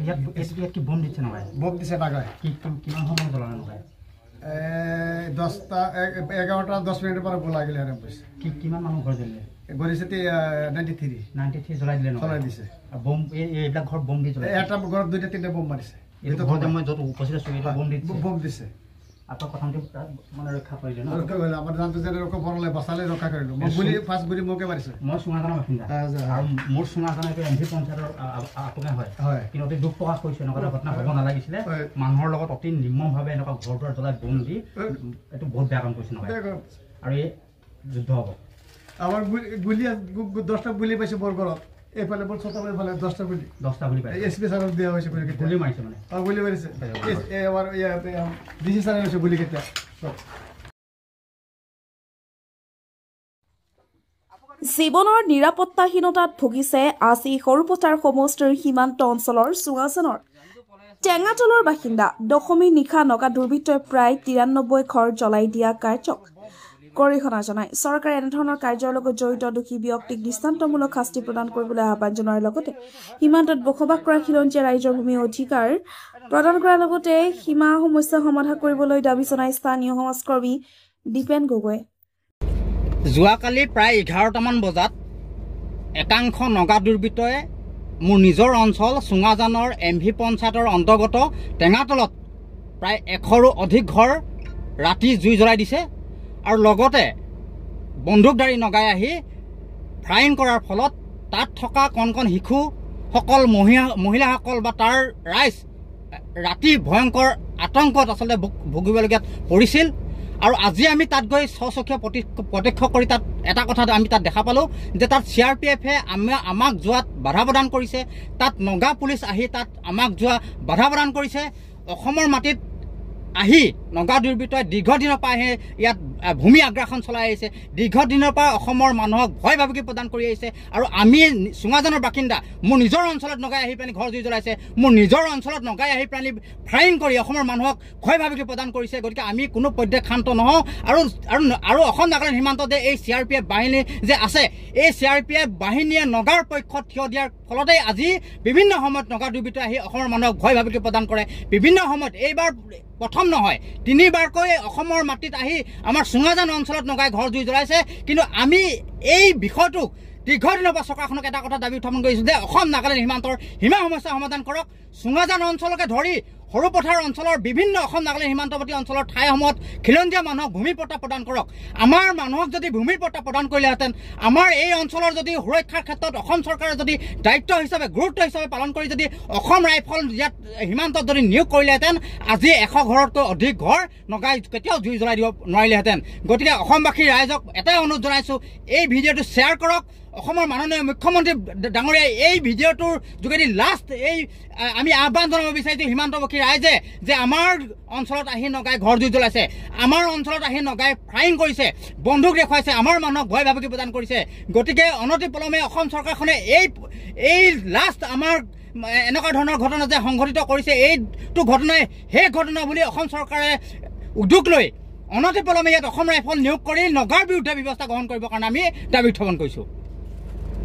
ইয়াত কি বম দিছে নগাই? বম দিছে নগাই। কিমান সময় জ্বলালে নগাই? 11টা 10 মিনিটের পরে বোলা গেলে আরম্ভ হয়েছে। কিমান মানুহ ঘৰ জ্বলিলে? গৰিছে 93 জ্বলাই দিলে নগাই? জ্বলাই দিছে। বম এইবিলাক ঘৰ বম দি জ্বলাই? এটা ঘৰত 2টা 3টা বম মাৰিছে। এইটো ঘৰতে মই য'ত উপস্থিত আছোঁ এইটো বম দিছে। আপনার কথা মানে রক্ষা করিলে না? রক্ষা করিলে আমার জানতো যে রক্ষা পড়লে বাঁচালে রক্ষা করিলো। গুলি ফার্স্ট গুলি মোকে মারিছে। মই সুঙাজানৰ বাসিন্দা আৰু মোৰ সুঙাজানৰ এমভি পঞ্চায়তৰ আপোনা হয়। কিন্তু অতি দুখ প্ৰকাশ কৰিছে এনেকুৱা ঘটনা হ'ব নালাগিছিলে। মানুহৰ লগত অতি নিৰ্মমভাৱে এনেকুৱা ঘৰ দুৱাৰ জ্বলাই বম দি এইটো বহুত বেয়া কাম কৰিছে নহয়। আৰু এই যুদ্ধ হ'ব। আমাৰ গুলি 10টা গুলি পাইছে বৰগড়ত। এইফালে বল ছটালে ফালে 10টা গুলি পাইছে। এসপি স্যাৰক দেয়া হইছে গুলি মাৰিছে মানে। গুলি মাৰিছে। এই আমাৰ ডিসি স্যাৰেৰ হইছে গুলি কেটা। জীৱনৰ নিৰাপত্তাহীনতাত ভুগিছে আজি সৰুপথাৰ সমষ্টিৰ সীমান্ত অঞ্চলৰ চুঙাজানৰ টেঙাতলৰ বাসিন্দা। দশমী নিশা নগা দুৰ্বৃত্তই প্ৰায় 93 ঘৰ জ্বলাই দিয়া কাৰ্যক গৰিহণা জনায়। চৰকাৰে এনেধৰণৰ কাৰ্যৰ লগত জড়িত দোষী ব্যক্তিক দৃষ্টান্তমূলক শাস্তি প্ৰদান কৰিবলৈ আহ্বান জনোৱাৰ লগতে সীমান্তত বসবাস কৰা খিলঞ্জীয়া ৰাইজৰ ভূমি অধিকাৰ প্ৰদান কৰাৰ লগতে সীমা সমস্যা সমাধান কৰিবলৈ দাবী জনায় স্থানীয় সমাজকৰ্মী দীপেন গগৈ। যোৱাকালি প্ৰায় 11টামান বজাত একাংশ নগা দুৰ্বৃত্তই মোৰ নিজৰ অঞ্চল চুঙাজানৰ এমভি পঞ্চায়তৰ অন্তৰ্গত টেঙাতলত প্ৰায় 100ৰো অধিক ঘৰ ৰাতি জুই জ্বলাই দিছে আৰু লগতে বন্দুকধাৰী নগাই আহি ফায়াৰিং কৰাৰ ফলত তাত থকা কণ কণ শিশুসকল মহিলাসকল বা তাৰ ৰাইজ ৰাতি ভয়ংকৰ আতংকত আচলতে ভুগিবলগীয়াত পৰিছিল। আৰু আজি আমি তাত গৈ স্বচক্ষে প্ৰত্যক্ষ কৰি তাত এটা কথা আমি তাত দেখা পালোঁ যে তাত CRPFে আমাক যোৱাত বাধা প্ৰদান কৰিছে। তাত নগা পুলিচ আহি তাত আমাক যোৱা বাধা প্ৰদান কৰিছে। অসমৰ মাটিত আহি নগা দুৰ্বৃত্তই দীৰ্ঘদিনৰ পৰা আহি ইয়াত ভূমি আগ্ৰাসন চলাই আহিছে। দীৰ্ঘদিনৰ পৰা অসমৰ মানুহক ভয় ভাবুকি প্ৰদান কৰি আহিছে। আৰু আমি চুঙাজানৰ বাসিন্দা, মোৰ নিজৰ অঞ্চলত নগাই আহি পেলাই ঘৰ জুই জ্বলাইছে। মোৰ নিজৰ অঞ্চলত নগাই আহি পেলাই ফায়াৰিং কৰি অসমৰ মানুহক ভয় ভাবুকি প্ৰদান কৰিছে। গতিকে আমি কোনো পৰ্যায়ত ক্ষান্ত নহওঁ। আৰু অসম নাগালেণ্ড সীমান্ততে এই CRPF বাহিনী যে আছে, এই CRPF বাহিনীয়ে নগাৰ পক্ষত থিয় দিয়াৰ ফলতে আজি বিভিন্ন সময়ত নগা দুৰ্বৃত্তই আহি অসমৰ মানুহক ভয় ভাবুকি প্ৰদান কৰে। বিভিন্ন সময়ত এইবাৰ প্ৰথম নহয় 3বাৰকৈ অসমৰ মাটিত আহি আমাৰ চুঙাজান অঞ্চলত নগাই ঘৰ জুই জ্বলাইছে। কিন্তু আমি এই বিষয়টোক দীৰ্ঘদিনৰ পৰা চৰকাৰখনক এটা কথা দাবী উত্থাপন কৰিছোঁ যে অসম নাগালেণ্ড সীমান্তৰ সীমা সমস্যা সমাধান কৰক। চুঙাজান অঞ্চলকে ধৰি সৰুপথাৰ অঞ্চলৰ বিভিন্ন অসম নাগালেণ্ড সীমান্তৱৰ্তী অঞ্চলৰ ঠাইসমূহত খিলঞ্জীয়া মানুহক ভূমিৰ পট্টা প্ৰদান কৰক। আমাৰ মানুহক যদি ভূমিৰ পট্টা প্ৰদান কৰিলেহেঁতেন, আমাৰ এই অঞ্চলৰ যদি সুৰক্ষাৰ ক্ষেত্ৰত অসম চৰকাৰে যদি দায়িত্ব হিচাপে গুৰুত্ব হিচাপে পালন কৰি যদি অসম ৰাইফল ইয়াত সীমান্তত যদি নিয়োগ কৰিলেহেঁতেন, আজি 100 ঘৰতকৈ অধিক ঘৰ নগাই কেতিয়াও জুই জ্বলাই দিব নোৱাৰিলেহেঁতেন। গতিকে অসমবাসী ৰাইজক এটাই অনুৰোধ জনাইছোঁ, এই ভিডিঅ'টো শ্বেয়াৰ কৰক। অসমৰ মাননীয় মুখ্যমন্ত্ৰী ডাঙৰীয়াই এই ভিডিঅ'টোৰ যোগেদি আমি আহ্বান জনাব বিচাৰিছোঁ সীমান্তবাসী ৰাইজে যে আমাৰ অঞ্চলত আহি নগাই ঘৰ জুই জ্বলাইছে, আমাৰ অঞ্চলত আহি নগাই ফায়াৰিং কৰিছে, বন্দুক দেখুৱাইছে, আমাৰ মানুহক ভয় ভাবুকি প্ৰদান কৰিছে। গতিকে অনতিপলমে অসম চৰকাৰখনে এই আমাৰ এনেকুৱা ধৰণৰ ঘটনা যে সংঘটিত কৰিছে, এইটো ঘটনাই সেই ঘটনা বুলি অসম চৰকাৰে উদ্যোগ লৈ অনতিপলমে ইয়াত অসম ৰাইফল নিয়োগ কৰি নগাৰ বিৰুদ্ধে ব্যৱস্থা গ্ৰহণ কৰিবৰ কাৰণে আমি দাবী উত্থাপন কৰিছোঁ।